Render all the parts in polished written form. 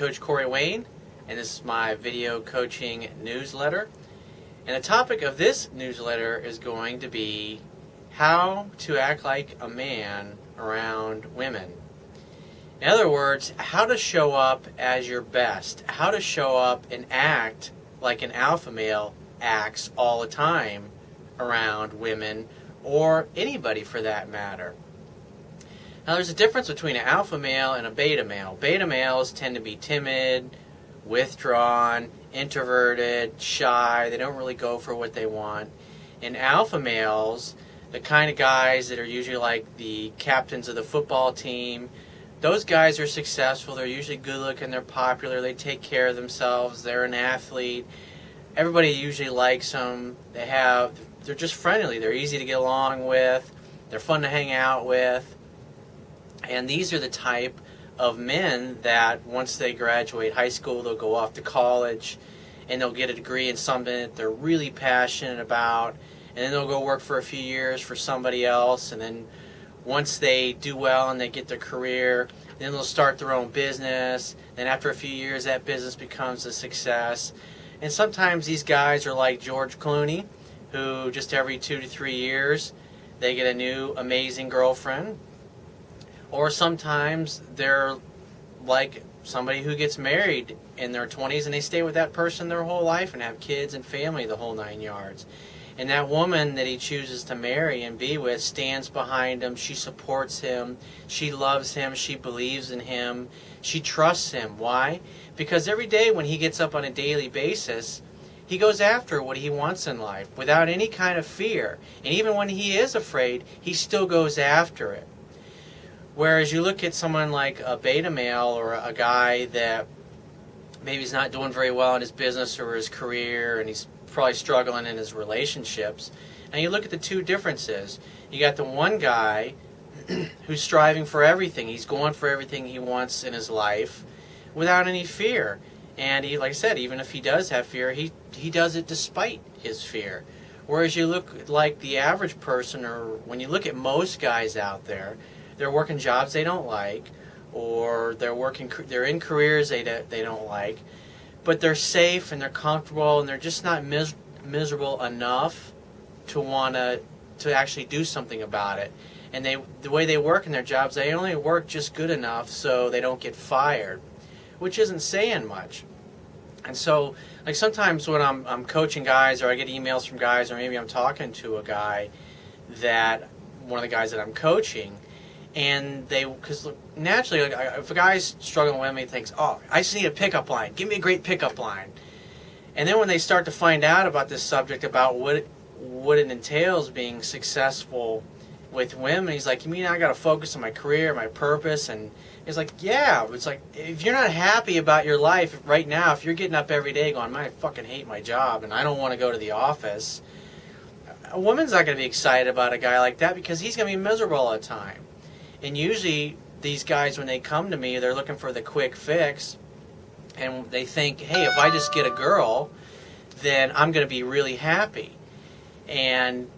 Coach Corey Wayne, and this is my video coaching newsletter. And the topic of this newsletter is going to be how to act like a man around women. In other words, how to show up as your best, how to show up and act like an alpha male acts all the time around women, or anybody for that matter. Now, there's a difference between an alpha male and a beta male. Beta males tend to be timid, withdrawn, introverted, shy. They don't really go for what they want. And alpha males, the kind of guys that are usually like the captains of the football team, those guys are successful. They're usually good looking. They're popular. They take care of themselves. They're an athlete. Everybody usually likes them. They're just friendly. They're easy to get along with. They're fun to hang out with. And these are the type of men that once they graduate high school, they'll go off to college and they'll get a degree in something that they're really passionate about. And then they'll go work for a few years for somebody else. And then once they do well and they get their career, then they'll start their own business. And after a few years, that business becomes a success. And sometimes these guys are like George Clooney, who just every 2 to 3 years, they get a new amazing girlfriend. Or sometimes they're like somebody who gets married in their 20s and they stay with that person their whole life and have kids and family, the whole 9 yards. And that woman that he chooses to marry and be with stands behind him. She supports him. She loves him. She believes in him. She trusts him. Why? Because every day when he gets up on a daily basis, he goes after what he wants in life without any kind of fear. And even when he is afraid, he still goes after it. Whereas you look at someone like a beta male or a guy that maybe he's not doing very well in his business or his career, and he's probably struggling in his relationships, and you look at the two differences. You got the one guy who's striving for everything. He's going for everything he wants in his life without any fear. And he, like I said, even if he does have fear, he does it despite his fear. Whereas you look like the average person, or when you look at most guys out there, they're working jobs they don't like, or they're in careers they don't like, but they're safe and they're comfortable and they're just not miserable enough to want to actually do something about it. And the way they work in their jobs, they only work just good enough so they don't get fired, which isn't saying much. And so, like sometimes when I'm coaching guys, or I get emails from guys, or maybe I'm talking to a guy one of the guys that I'm coaching, and because naturally, if a guy's struggling with me, he thinks, oh, I just need a pickup line. Give me a great pickup line. And then when they start to find out about this subject, about what it entails being successful with women, he's like, you mean I got to focus on my career, my purpose? And it's like, yeah. It's like, if you're not happy about your life right now, if you're getting up every day going, man, I fucking hate my job and I don't want to go to the office, a woman's not going to be excited about a guy like that, because he's going to be miserable all the time. And usually these guys, when they come to me, they're looking for the quick fix, and they think, hey, if I just get a girl, then I'm going to be really happy. And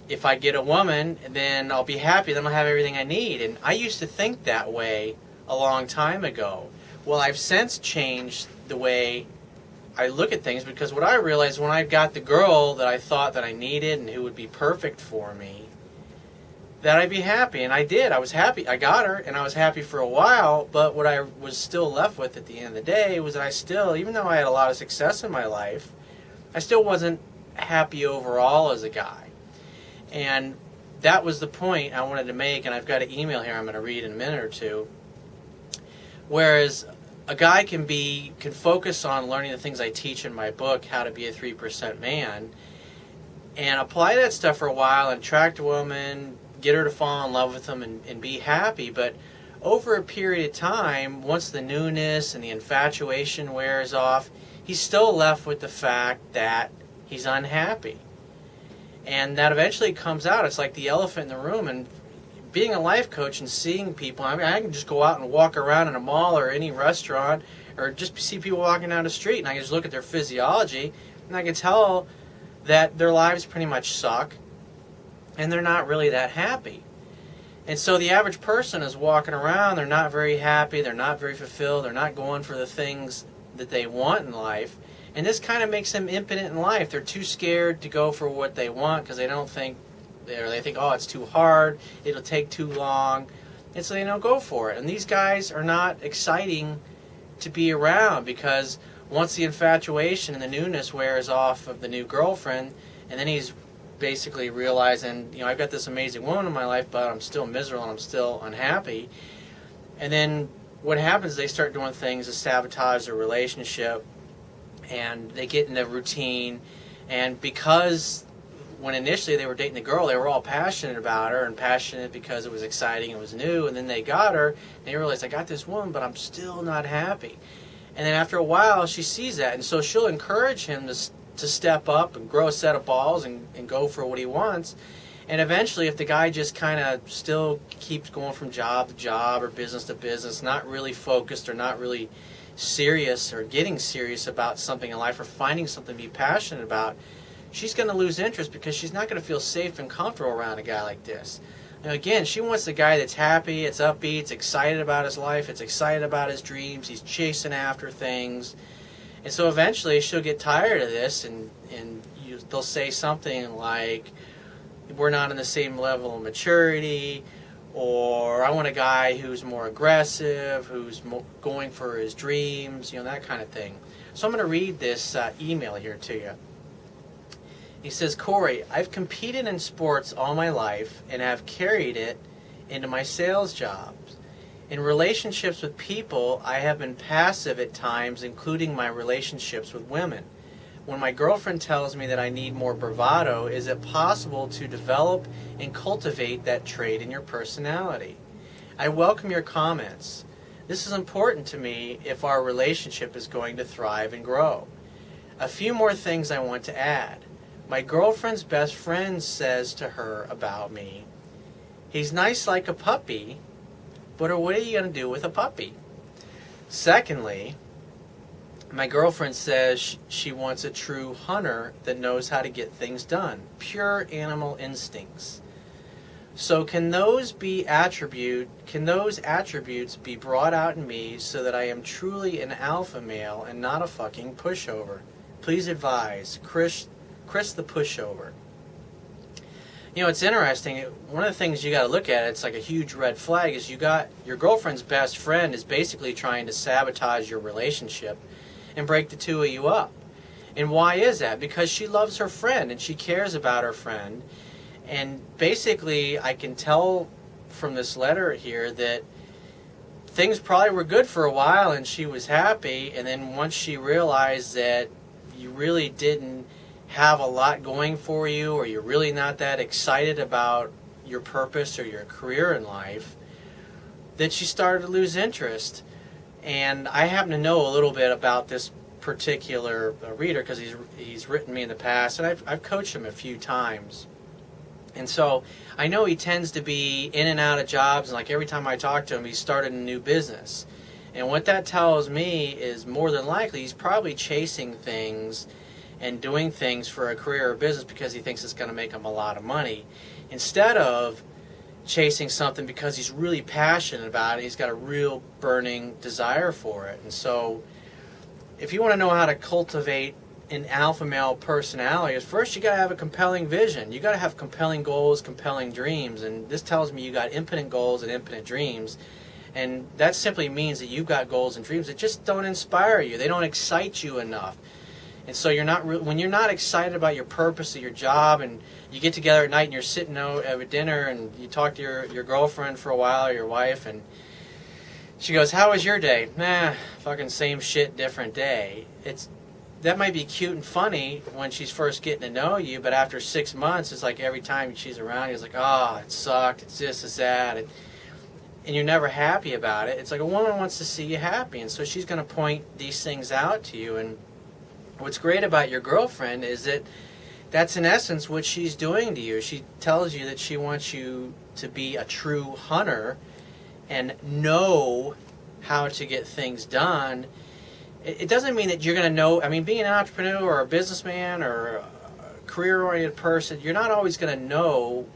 if I get a woman, then I'll be happy, then I'll have everything I need. And I used to think that way a long time ago. Well, I've since changed the way I look at things, because what I realized, when I got the girl that I thought that I needed and who would be perfect for me, that I'd be happy. And I did. I was happy. I got her, and I was happy for a while, but what I was still left with at the end of the day was that I still, even though I had a lot of success in my life, I still wasn't happy overall as a guy. And that was the point I wanted to make, and I've got an email here I'm going to read in a minute or two. Whereas a guy can focus on learning the things I teach in my book, How to Be a 3% Man, and apply that stuff for a while and attract a woman, get her to fall in love with him and be happy. But over a period of time, once the newness and the infatuation wears off, he's still left with the fact that he's unhappy. And that eventually comes out. It's like the elephant in the room. And being a life coach and seeing people, I mean, I can just go out and walk around in a mall or any restaurant, or just see people walking down the street, and I can just look at their physiology, and I can tell that their lives pretty much suck, and they're not really that happy. And so the average person is walking around, they're not very happy, they're not very fulfilled, they're not going for the things that they want in life. And this kind of makes them impotent in life. They're too scared to go for what they want because they think, oh, it's too hard, it'll take too long. And so they don't go for it. And these guys are not exciting to be around because once the infatuation and the newness wears off of the new girlfriend, and then he's basically realizing, I've got this amazing woman in my life, but I'm still miserable and I'm still unhappy. And then what happens is they start doing things to sabotage their relationship, and they get in a routine. And because when initially they were dating the girl, they were all passionate about her, and passionate because it was exciting, it was new, and then they got her, and they realized, I got this woman, but I'm still not happy. And then after a while, she sees that, and so she'll encourage him to step up and grow a set of balls and go for what he wants. And eventually, if the guy just kind of still keeps going from job to job or business to business, not really focused or not really serious or getting serious about something in life or finding something to be passionate about, she's going to lose interest because she's not going to feel safe and comfortable around a guy like this. Again, she wants the guy that's happy, it's upbeat, it's excited about his life, it's excited about his dreams, he's chasing after things. And so eventually she'll get tired of this, and they'll say something like, we're not on the same level of maturity, or I want a guy who's more aggressive, who's going for his dreams, that kind of thing. So I'm going to read this email here to you. He says, Corey, I've competed in sports all my life and have carried it into my sales jobs. In relationships with people, I have been passive at times, including my relationships with women. When my girlfriend tells me that I need more bravado, is it possible to develop and cultivate that trait in your personality? I welcome your comments. This is important to me if our relationship is going to thrive and grow. A few more things I want to add. My girlfriend's best friend says to her about me, he's nice like a puppy, but what are you going to do with a puppy? Secondly, my girlfriend says she wants a true hunter that knows how to get things done. Pure animal instincts. So can those attributes be brought out in me so that I am truly an alpha male and not a fucking pushover? Please advise. Chris the pushover. It's interesting. One of the things you got to look at, it's like a huge red flag, is you got your girlfriend's best friend is basically trying to sabotage your relationship and break the two of you up. And why is that? Because she loves her friend and she cares about her friend. And basically, I can tell from this letter here that things probably were good for a while and she was happy. And then once she realized that you really didn't have a lot going for you, or you're really not that excited about your purpose or your career in life, that she started to lose interest. And I happen to know a little bit about this particular reader because he's written me in the past, and I've coached him a few times. And so I know he tends to be in and out of jobs, and like every time I talk to him, he's started a new business. And what that tells me is more than likely he's probably chasing things and doing things for a career or business because he thinks it's going to make him a lot of money, instead of chasing something because he's really passionate about it. He's got a real burning desire for it. And so if you want to know how to cultivate an alpha male personality, is first you got to have a compelling vision. You got to have compelling goals, compelling dreams. And this tells me you got infinite goals and infinite dreams. And that simply means that you've got goals and dreams that just don't inspire you. They don't excite you enough. And so when you're not excited about your purpose of your job, and you get together at night and you're sitting out at dinner and you talk to your girlfriend for a while, or your wife, and she goes, how was your day? Nah, fucking same shit, different day. That might be cute and funny when she's first getting to know you, but after 6 months, it's like every time she's around, it's like, oh, it sucked, it's this, it's that, and you're never happy about it. It's like a woman wants to see you happy, and so she's going to point these things out to you. And what's great about your girlfriend is that that's in essence what she's doing to you. She tells you that she wants you to be a true hunter and know how to get things done. It doesn't mean that you're going to know. I mean, being an entrepreneur or a businessman or a career-oriented person, you're not always going to know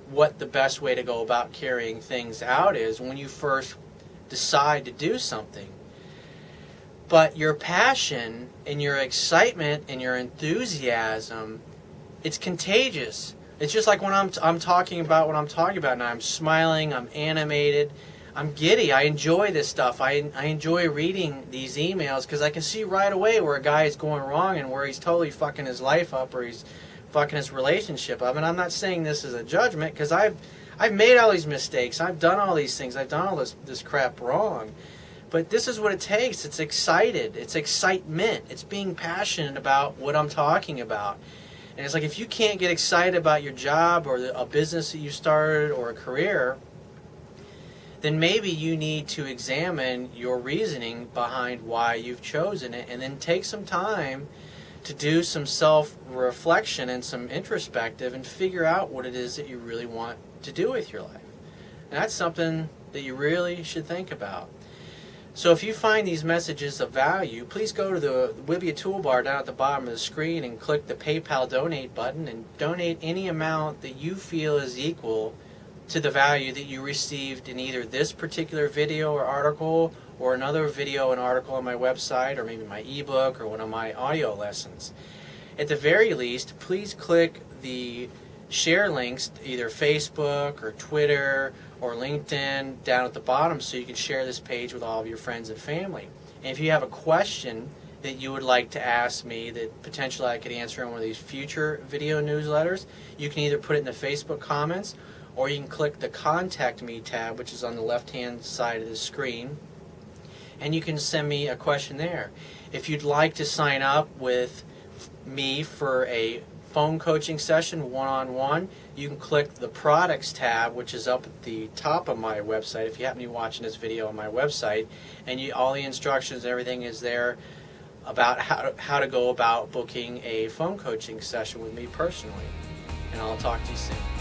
what the best way to go about carrying things out is when you first decide to do something. But your passion and your excitement and your enthusiasm, it's contagious. It's just like when I'm talking about what I'm talking about now. I'm smiling, I'm animated, I'm giddy. I enjoy this stuff. I enjoy reading these emails because I can see right away where a guy is going wrong and where he's totally fucking his life up or he's fucking his relationship up. And I'm not saying this as a judgment because I've made all these mistakes. I've done all these things. I've done all this crap wrong. But this is what it takes. It's excited. It's excitement. It's being passionate about what I'm talking about. And it's like if you can't get excited about your job or a business that you started or a career, then maybe you need to examine your reasoning behind why you've chosen it and then take some time to do some self-reflection and some introspective and figure out what it is that you really want to do with your life. And that's something that you really should think about. So if you find these messages of value, please go to the Wibia toolbar down at the bottom of the screen and click the PayPal donate button and donate any amount that you feel is equal to the value that you received in either this particular video or article or another video and article on my website or maybe my ebook or one of my audio lessons. At the very least, please click the share links, either Facebook or Twitter or LinkedIn down at the bottom so you can share this page with all of your friends and family. And if you have a question that you would like to ask me that potentially I could answer in one of these future video newsletters, you can either put it in the Facebook comments or you can click the Contact Me tab, which is on the left-hand side of the screen, and you can send me a question there. If you'd like to sign up with me for a phone coaching session one-on-one, you can click the Products tab, which is up at the top of my website if you happen to be watching this video on my website, and all the instructions, everything is there about how to go about booking a phone coaching session with me personally. And I'll talk to you soon.